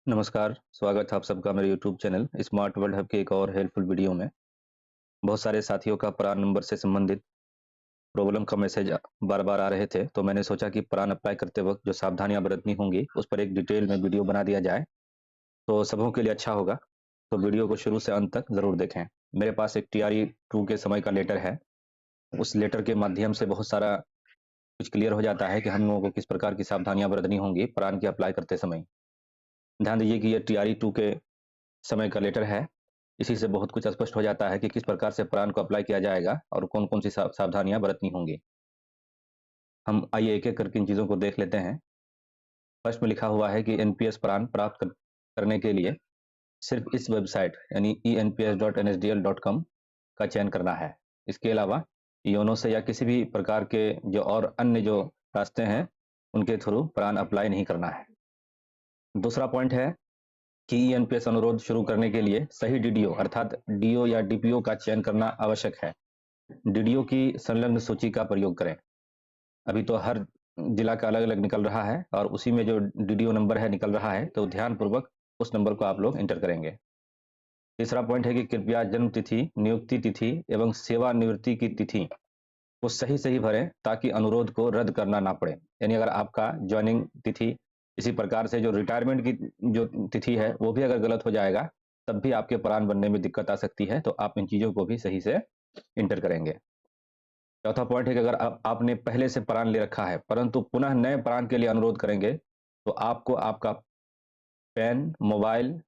नमस्कार, स्वागत है आप सबका मेरे YouTube channel smart world hub के एक और हेल्पफुल वीडियो में। बहुत सारे साथियों का प्रान नंबर से संबंधित प्रॉब्लम का मैसेज बार-बार आ रहे थे, तो मैंने सोचा कि प्रान अप्लाई करते वक्त जो सावधानियां बरतनी होंगी, उस पर एक डिटेल में वीडियो बना दिया जाए, तो सबों के लिए अच्छा होगा। तो वीडियो को शुरू से अंत तक ज़रूर देखें। मेरे पास एक टीआरई 2 के समय का लेटर है। उस लेटर के माध्यम से बहुत सारा कुछ क्लियर हो जाता है कि हम लोगों को किस प्रकार की सावधानियां बरतनी होंगी प्रान की अप्लाई करते समय। ध्यान दीजिए कि ये टीआरई 2 के समय का लेटर है। इसी से बहुत कुछ स्पष्ट हो जाता है कि किस प्रकार से प्रान को अप्लाई किया जाएगा और कौन-कौन सी सावधानियां बरतनी होंगी। हम आइए एक-एक करके इन चीज़ों को देख लेते हैं। फर्स्ट में लिखा हुआ है कि एनपीएस प्रान प्राप्त करने के लिए सिर्फ इस वेबसाइट यानी enps.nsdl.com का चयन करना है। इसके अलावा योनो से या किसी भी प्रकार के जो और अन्य जो रास्ते हैं, उनके थ्रू प्रान अप्लाई नहीं करना है। दूसरा पॉइंट है कि ईएनपीएस अनुरोध शुरू करने के लिए सही डीडीओ अर्थात डीओ या डीपीओ का चयन करना आवश्यक है। डीडीओ की संलग्न सूची का प्रयोग करें। अभी तो हर जिला का अलग-अलग निकल रहा है और उसी में जो डीडीओ नंबर है निकल रहा है, तो ध्यानपूर्वक उस नंबर को आप लोग एंटर करेंगे। तीसरा पॉइंट है कि कृपया जन्म तिथि, नियुक्ति तिथि एवं सेवानिवृत्ति की तिथि को सही-सही भरें ताकि अनुरोध को रद्द करना ना पड़े। यानी अगर आपका जॉइनिंग तिथि इसी प्रकार से जो रिटायरमेंट की जो तिथि है, वो भी अगर गलत हो जाएगा, तब भी आपके प्रान बनने में दिक्कत आ सकती है, तो आप इन चीज़ों को भी सही से एंटर करेंगे। चौथा पॉइंट है कि अगर आपने पहले से प्रान ले रखा है, परंतु पुनः नए प्रान के लिए अनुरोध करेंगे, तो आपको आपका पैन, मोबाइल,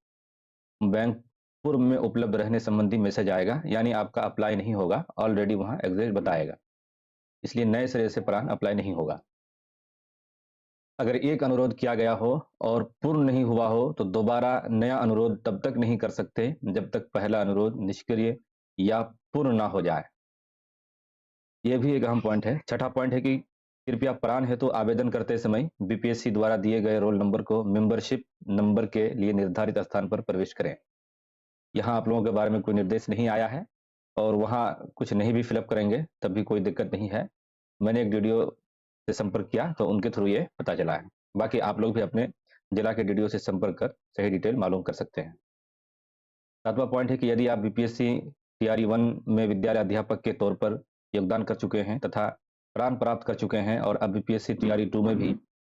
बैंक पूर्व में उपलब्ध रहने संबंधी मैसेज आएगा, यानी आपका अप्लाई नहीं होगा, ऑलरेडी वहाँ एग्जिस्ट बताएगा। इसलिए नए सिरे से प्रान अप्लाई नहीं होगा। अगर एक अनुरोध किया गया हो और पूर्ण नहीं हुआ हो, तो दोबारा नया अनुरोध तब तक नहीं कर सकते, जब तक पहला अनुरोध निष्क्रिय या पूर्ण ना हो जाए। ये भी एक अहम पॉइंट है। छठा पॉइंट है कि कृपया प्रान हेतु आवेदन करते समय बीपीएससी द्वारा दिए गए रोल नंबर को मेंबरशिप नंबर के लिए निर्धारित स्थान पर प्रविष्ट करें। यहाँ आप लोगों के बारे में कोई निर्देश नहीं आया है और वहाँ कुछ नहीं भी फिलअप करेंगे, तब भी कोई दिक्कत नहीं है। मैंने एक वीडियो से संपर्क किया, तो उनके थ्रू ये पता चला है। बाकी आप लोग भी अपने जिला के डीडीओ से संपर्क कर सही डिटेल मालूम कर सकते हैं। सातवां पॉइंट है कि यदि आप बीपीएससी टीआरई 1 में विद्यालय अध्यापक के तौर पर योगदान कर चुके हैं तथा प्रान प्राप्त कर चुके हैं और अब बीपीएससी टीआरई 2 में भी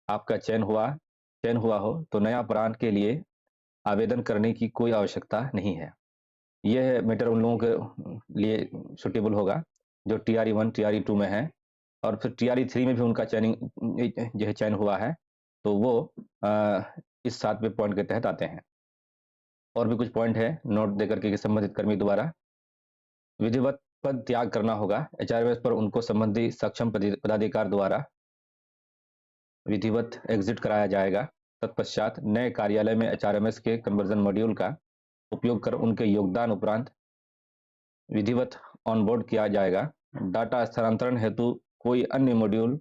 आपका चयन हुआ हो, तो नया प्रान के लिए आवेदन करने की कोई आवश्यकता नहीं है। यह मैटर उन लोगों के लिए सूटेबल होगा जो टीआरई 1, टीआरई 2 में है और फिर टीआरई 3 में भी उनका चयन हुआ है, तो वो इस 7वें पॉइंट के तहत आते हैं। और भी कुछ पॉइंट है नोट देकर के संबंधित कर्मी द्वारा विधिवत पद त्याग करना होगा। एचआरएमएस पर उनको संबंधित सक्षम पदाधिकार द्वारा विधिवत एग्जिट कराया जाएगा। तत्पश्चात नए कार्यालय में एचआरएमएस के कन्वर्जन मॉड्यूल का उपयोग कर उनके योगदान उपरांत विधिवत ऑनबोर्ड किया जाएगा। डाटा स्थानांतरण हेतु कोई अन्य मॉड्यूल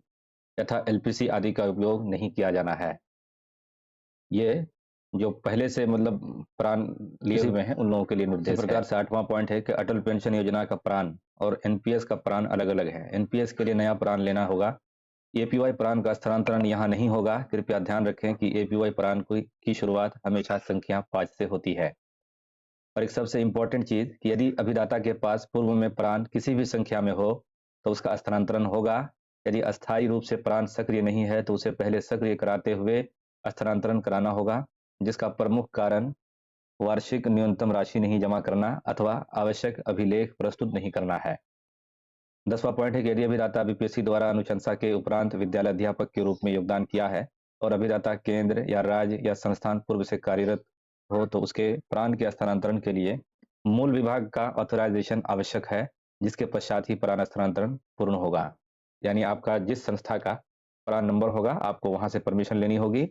तथा एलपीसी आदि का उपयोग नहीं किया जाना है। ये जो पहले से मतलब प्रान लिए हुए हैं, उन लोगों के लिए निर्देश है। इसी प्रकार से 8वां पॉइंट है कि अटल पेंशन योजना का प्रान और एनपीएस का प्रान अलग-अलग है। एनपीएस के लिए नया प्रान लेना होगा। एपीवाई प्रान का स्थानांतरण यहाँ नहीं होगा। कृपया ध्यान रखें कि एपीवाई प्रान की शुरुआत हमेशा संख्या 5 से होती है। और एक सबसे इम्पोर्टेंट चीज़ कि यदि अभिदाता के पास पूर्व में प्रान किसी भी संख्या में हो, तो उसका स्थानांतरण होगा। यदि अस्थायी रूप से प्रान सक्रिय नहीं है, तो उसे पहले सक्रिय कराते हुए स्थानांतरण कराना होगा, जिसका प्रमुख कारण वार्षिक न्यूनतम राशि नहीं जमा करना अथवा आवश्यक अभिलेख प्रस्तुत नहीं करना है। 10वां पॉइंट है कि यदि अभिदाता बीपीएससी द्वारा अनुशंसा के उपरांत विद्यालय अध्यापक के रूप में योगदान किया है और अभिदाता केंद्र या राज्य या संस्थान पूर्व से कार्यरत हो, तो उसके प्रान के स्थानांतरण के लिए मूल विभाग का ऑथराइजेशन आवश्यक है, जिसके पश्चात ही प्रान स्थानांतरण पूर्ण होगा। यानी आपका जिस संस्था का प्रान नंबर होगा, आपको वहां से परमिशन लेनी होगी,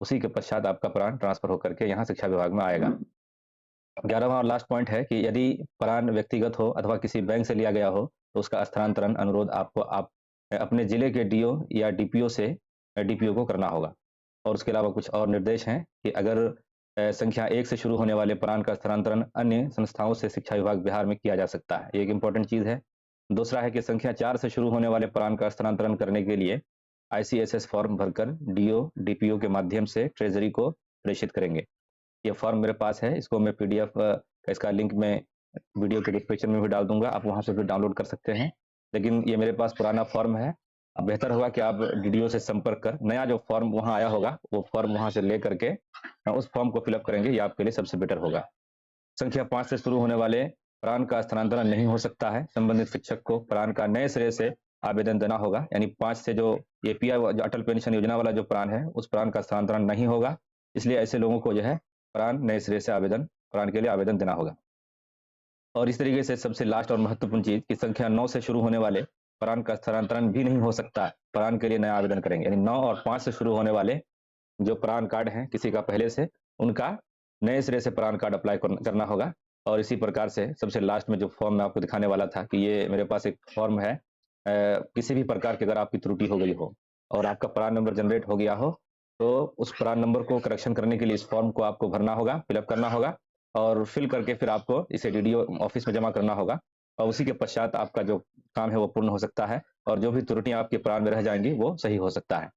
उसी के पश्चात आपका प्रान ट्रांसफर होकर के यहाँ शिक्षा विभाग में आएगा। 11वां और लास्ट पॉइंट है कि यदि प्रान व्यक्तिगत हो अथवा किसी बैंक से लिया गया हो, तो उसका स्थानांतरण अनुरोध आपको अपने जिले के डीओ या डीपीओ से डीपीओ को करना होगा। और उसके अलावा कुछ और निर्देश हैं कि अगर संख्या 1 से शुरू होने वाले प्रान का स्थानांतरण अन्य संस्थाओं से शिक्षा विभाग बिहार में किया जा सकता है। ये एक इंपॉर्टेंट चीज़ है। दूसरा है कि संख्या 4 से शुरू होने वाले प्रान का स्थानांतरण करने के लिए आईसीएसएस फॉर्म भरकर डीओ, डीपीओ के माध्यम से ट्रेजरी को प्रेषित करेंगे। ये फॉर्म मेरे पास है, इसको मैं पीडीएफ इसका लिंक मैं वीडियो के डिस्क्रिप्शन में भी डाल दूंगा, आप वहां से भी डाउनलोड कर सकते हैं। लेकिन ये मेरे पास पुराना फॉर्म है, अब बेहतर होगा कि आप डीडीओ से संपर्क कर नया जो फॉर्म वहां आया होगा वो फॉर्म वहां से ले करके उस फॉर्म को फिलअप करेंगे, ये आपके लिए सबसे बेटर होगा। संख्या 5 से शुरू होने वाले प्राण का स्थानांतरण नहीं हो सकता है। संबंधित शिक्षक को प्राण का नए सिरे से आवेदन देना होगा, यानी 5 से जो एपीआई जो अटल पेंशन योजना वाला जो प्राण है उस प्राण का स्थानांतरण नहीं होगा, इसलिए ऐसे लोगों को जो है प्राण नए सिरे से प्राण के लिए आवेदन देना होगा। और इस तरीके से सबसे लास्ट और महत्वपूर्ण चीज की संख्या 9 से शुरू होने वाले प्राण का स्थानांतरण भी नहीं हो सकता, प्राण के लिए नया आवेदन करेंगे। यानी 9 और 5 से शुरू होने वाले जो प्राण कार्ड हैं किसी का पहले से, उनका नए सिरे से प्राण कार्ड अप्लाई करना होगा। और इसी प्रकार से सबसे लास्ट में जो फॉर्म मैं आपको दिखाने वाला था कि ये मेरे पास एक फॉर्म है, किसी भी प्रकार की अगर आपकी त्रुटि हो गई हो और आपका प्राण नंबर जनरेट हो गया हो तो उस प्राण नंबर को करेक्शन करने के लिए इस फॉर्म को आपको भरना होगा, फिलअप करना होगा और फिल करके फिर आपको इसे डीडीओ ऑफिस में जमा करना होगा। और उसी के पश्चात आपका जो काम है वो पूर्ण हो सकता है और जो भी त्रुटियां आपके प्राण में रह जाएंगी वो सही हो सकता है।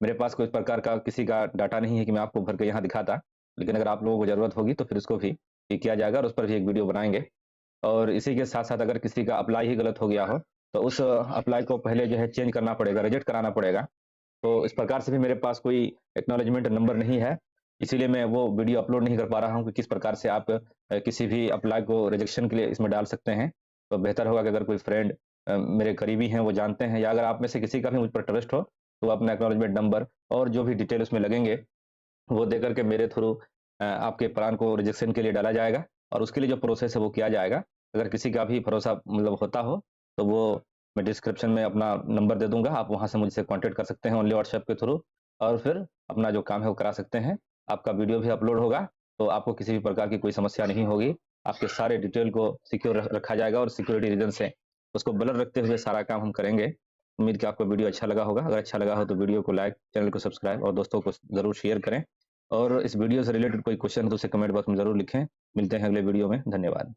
मेरे पास कोई प्रकार का किसी का डाटा नहीं है कि मैं आपको भर के यहाँ दिखाता, लेकिन अगर आप लोगों को ज़रूरत होगी तो फिर इसको भी किया जाएगा और उस पर भी एक वीडियो बनाएंगे। और इसी के साथ साथ अगर किसी का अप्लाई ही गलत हो गया हो तो उस अप्लाई को पहले जो है चेंज करना पड़ेगा, रिजेक्ट कराना पड़ेगा। तो इस प्रकार से भी मेरे पास कोई एक्नॉलेजमेंट नंबर नहीं है, इसीलिए मैं वो वीडियो अपलोड नहीं कर पा रहा हूँ कि किस प्रकार से आप किसी भी अप्लाई को रिजेक्शन के लिए इसमें डाल सकते हैं। तो बेहतर होगा कि अगर कोई फ्रेंड मेरे करीबी हैं वो जानते हैं, या अगर आप में से किसी का भी मुझ पर ट्रस्ट हो तो अपना एक्नॉलेजमेंट नंबर और जो भी डिटेल उसमें लगेंगे वो दे करके मेरे थ्रू आपके प्राण को रिजेक्शन के लिए डाला जाएगा और उसके लिए जो प्रोसेस है वो किया जाएगा। अगर किसी का भी भरोसा मतलब होता हो तो वो मैं डिस्क्रिप्शन में अपना नंबर दे दूंगा, आप वहां से मुझसे कांटेक्ट कर सकते हैं ओनली व्हाट्सएप के थ्रू और फिर अपना जो काम है वो करा सकते हैं। आपका वीडियो भी अपलोड होगा तो आपको किसी भी प्रकार की कोई समस्या नहीं होगी, आपके सारे डिटेल को सिक्योर रखा जाएगा और सिक्योरिटी रीजन से उसको ब्लर रखते हुए सारा काम हम करेंगे। उम्मीद कि आपको वीडियो अच्छा लगा होगा, अगर अच्छा लगा हो तो वीडियो को लाइक, चैनल को सब्सक्राइब और दोस्तों को ज़रूर शेयर करें। और इस वीडियो से रिलेटेड कोई क्वेश्चन है तो उसे कमेंट बॉक्स में ज़रूर लिखें। मिलते हैं अगले वीडियो में, धन्यवाद।